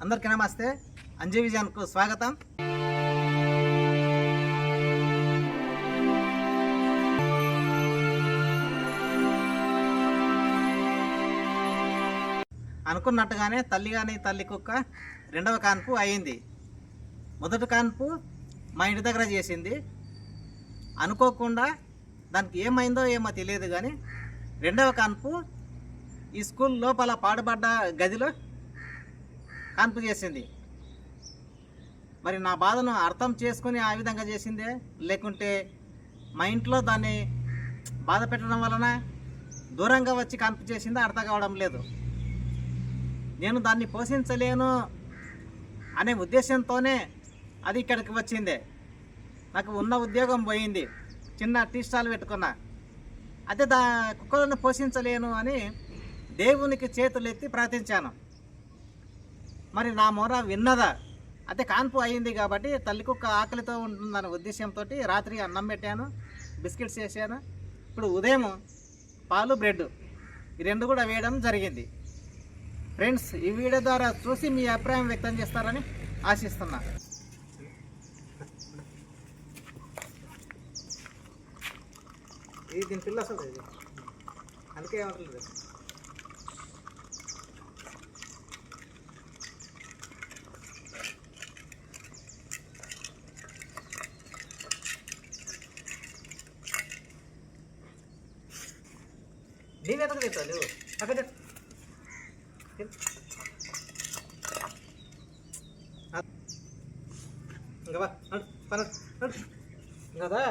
అందరికీ నమస్తే. అంజీ విజన్కు స్వాగతం. అనుకున్నట్టుగానే తల్లి కుక్క రెండవ కాన్పు అయింది. మొదటి కాన్పు మా ఇంటి దగ్గర చేసింది. అనుకోకుండా దానికి ఏమైందో ఏమో తెలియదు, కానీ రెండవ కాన్పు ఈ స్కూల్ లోపల పాడుబడ్డ గదిలో కాన్పు చేసింది. మరి నా బాధను అర్థం చేసుకొని ఆ విధంగా చేసిందే, లేకుంటే మా ఇంట్లో దాన్ని బాధ పెట్టడం వలన దూరంగా వచ్చి కాన్పు చేసిందో అర్థం కావడం లేదు. నేను దాన్ని పోషించలేను అనే ఉద్దేశంతోనే అది ఇక్కడికి వచ్చిందే. నాకు ఉన్న ఉద్యోగం పోయింది, చిన్న టీ స్టాల్ పెట్టుకున్నా. అదే కుక్కలను పోషించలేను అని దేవునికి చేతులెత్తి ప్రార్థించాను. మరి నా మొర విన్నదా? అదే కాన్పు అయింది కాబట్టి తల్లి కుక్క ఆకలితో ఉంటుందనే ఉద్దేశంతో రాత్రి అన్నం పెట్టాను, బిస్కెట్స్ చేశాను. ఇప్పుడు ఉదయం పాలు బ్రెడ్ ఈ రెండు కూడా వేయడం జరిగింది. ఫ్రెండ్స్, ఈ వీడియో ద్వారా చూసి మీ అభిప్రాయం వ్యక్తం చేస్తారని ఆశిస్తున్నా. ఇది దీని పిల్ల అసలు ఇది అందుకే ఏమంటలేదు. నీవెందుకు తెచ్చావు అక్కడ ఇంకా కదా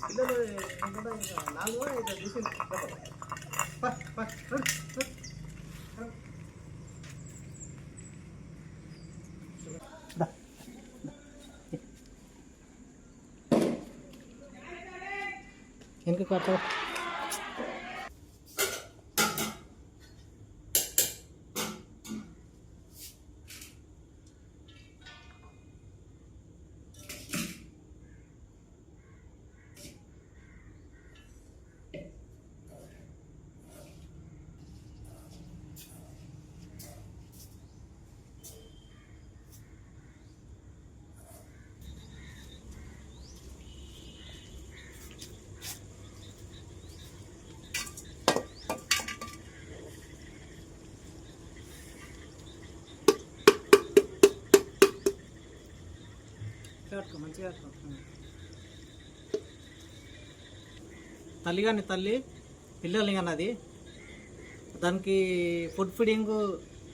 పిల్లలు 4 చూసింది. ఎందుకు కొత్త మంచిగా తల్లి కానీ తల్లి పిల్లల్ని అన్నది దానికి ఫుడ్ ఫీడింగ్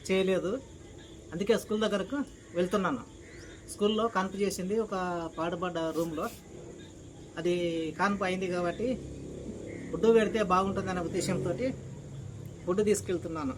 చేయలేదు. అందుకే స్కూల్ దగ్గరకు వెళ్తున్నాను. స్కూల్లో కాన్పు చేసింది ఒక పాడుబడ్డ రూమ్లో. అది కాన్పు అయింది కాబట్టి ఫుడ్ పెడితే బాగుంటుందనే ఉద్దేశంతో ఫుడ్ తీసుకెళ్తున్నాను.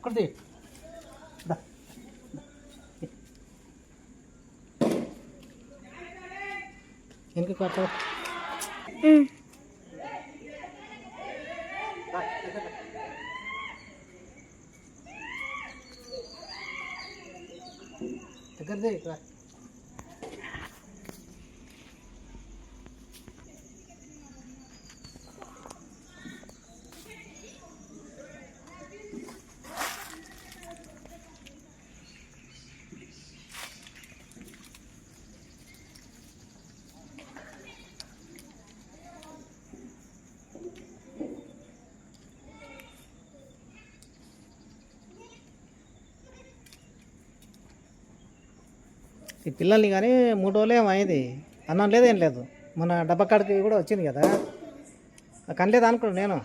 కొద్ది ఎందుకు కొత్త దగ్గరదే ఇక్కడ ఈ పిల్లల్ని కానీ 3 రోజులు ఏమో అయింది, అన్నం లేదు ఏం లేదు. మన డబ్బా కాడికి కూడా వచ్చింది కదా, కనలేదు అనుకున్నాను నేను.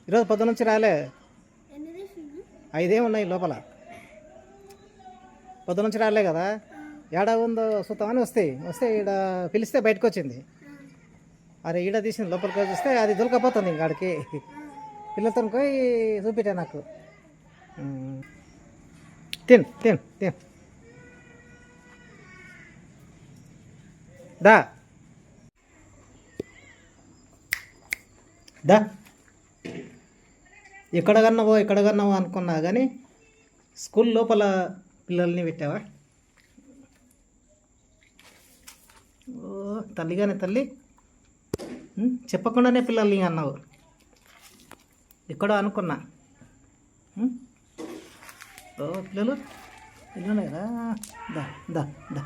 ఈరోజు పొద్దు నుంచి రాలే, 5 ఉన్నాయి లోపల. పొద్దు నుంచి రాలే కదా, ఏడ ఉందో చూద్దామని వస్తే ఈడ పిలిస్తే బయటకు వచ్చింది. అరే ఈడ తీసింది, లోపలికి చూస్తే అది దొరకపోతుంది ఇంకాడికి. పిల్లలతో పోయి చూపిటా నాకు. తిన్ తిన్ తిన్ దా దా. ఎక్కడ కన్నావో అనుకున్నా కానీ స్కూల్ లోపల పిల్లల్ని పెట్టావా? ఓ తల్లిగానే తల్లి, చెప్పకుండానే పిల్లల్ని అన్నావు. ఎక్కడో అనుకున్నా. ఓ పిల్లలు ఉన్నాయి కదా, దా దా దా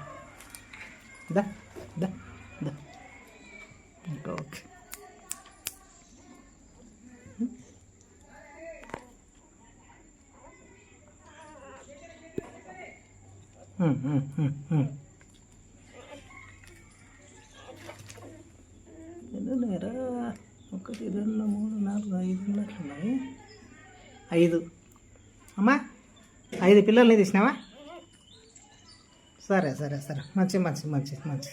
దా దా దా. ఓకే. ఎన్నున్నాయిరా? 1 2 3 4 5 ఉన్నట్లున్నాయి. 5 అమ్మా, 5 పిల్లల్ని తీసినావా? సరే సరే సరే, మంచి మంచి మంచి మంచి.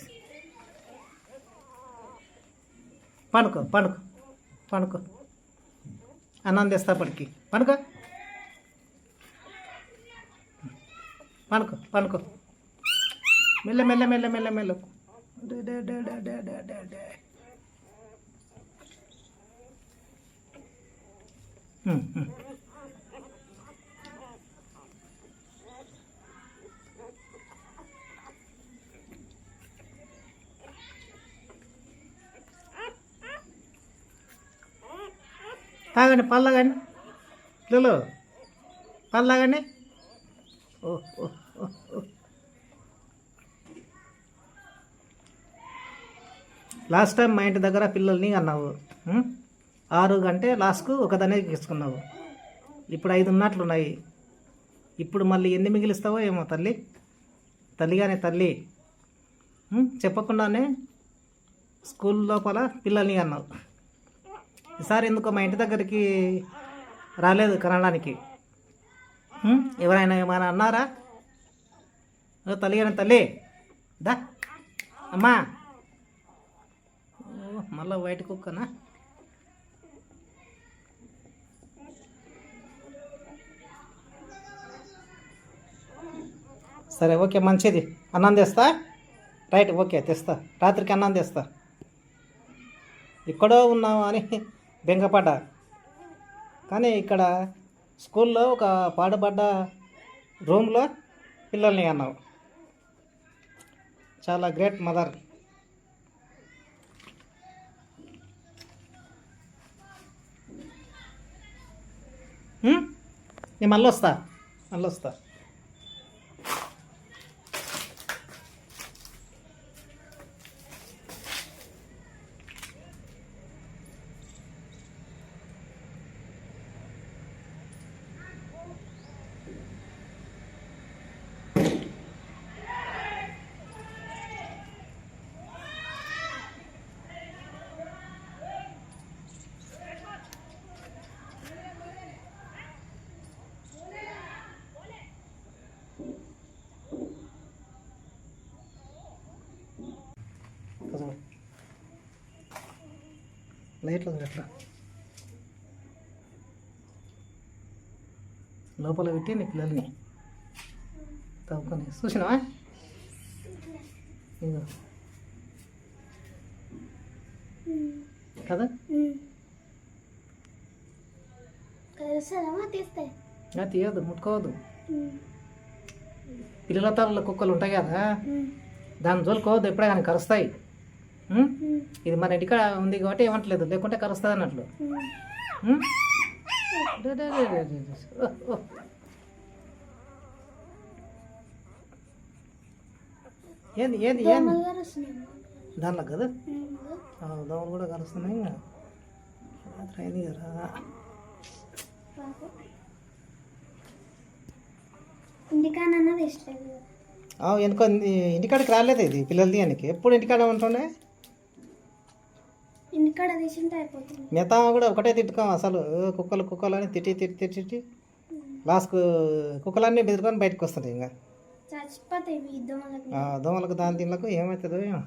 పండుకో పండుకో పండుకో, అన్నం తెస్తా పడికి. పండుకో పండుకో పండుకో, మెల్ల మెల్ల మెల్ల మెల్ల మెల్ల. తాగండి, పాలు తాగండి పిల్లలు, పాలు తాగండి. ఓ ఓ ఓ ఓ. లాస్ట్ టైం మా ఇంటి దగ్గర పిల్లల్ని అన్నావు, 6 గంటే లాస్ట్కు ఒకదానే తీసుకున్నావు. ఇప్పుడు 5 ఉన్నట్లున్నాయి. ఇప్పుడు మళ్ళీ ఎన్ని మిగిలిస్తావో ఏమో తల్లి. తల్లిగానే తల్లి, చెప్పకుండానే స్కూల్ లోపల పిల్లల్ని అన్నావు. ఈసారి ఎందుకో మా ఇంటి దగ్గరికి రాలేదు కనడానికి. ఎవరైనా ఏమైనా అన్నారా? తల్లిగానే తల్లి దా అమ్మా. మళ్ళీ వైట్ కుక్కనా? సరే ఓకే, మంచిది. అన్నం తెస్తా. రైట్, ఓకే తెస్తా. రాత్రికి అన్నం తెస్తా. ఎక్కడో ఉన్నావు అని బెంగపడ్డా, కానీ ఇక్కడ స్కూల్లో ఒక పాడుబడ్డ రూమ్లో పిల్లల్ని అన్నావు. చాలా గ్రేట్ మదర్. నేను మళ్ళీ వస్తా. లైట్లో ఎట్లా లోపల పెట్టి నీ పిల్లల్ని తవ్వుకొని చూసినావా? కదా తీయద్దు, ముట్టుకోవద్దు. పిల్లల తరల కుక్కలు ఉంటాయి కదా, దాని జోలుకోవద్దు, ఎప్పుడే కానీ కరుస్తాయి. ఇది మన ఇంటికాడ ఉంది కాబట్టి ఏమంటలేదు, లేకుంటే కరుస్తుంది అన్నట్లు. ఏంది ఏంది ఏంది దానిలో కదా, దోమలు కూడా కలుస్తున్నాయి. రాత్రి అయింది కదా. వెనుక ఇంటికాడికి రాలేదు ఇది పిల్లలు తీయడానికి. ఎప్పుడు ఇంటికాడ ఉంటుండే. ఇంటికాడ తీసుంటే అయిపోతుంది. మిగతా కూడా ఒకటే తిట్టుకోం అసలు. కుక్కలు కుక్కలు అని తిట్టి తిట్టి తిట్టి తిట్టి లాస్ట్కు కుక్కలన్నీ బెదిరుకొని బయటకు వస్తుంది. ఇంకా చచ్చిపోతాయి ఈ దోమలకు. దోమలకు దాని దీనిలకు ఏమవుతుందో ఏమో.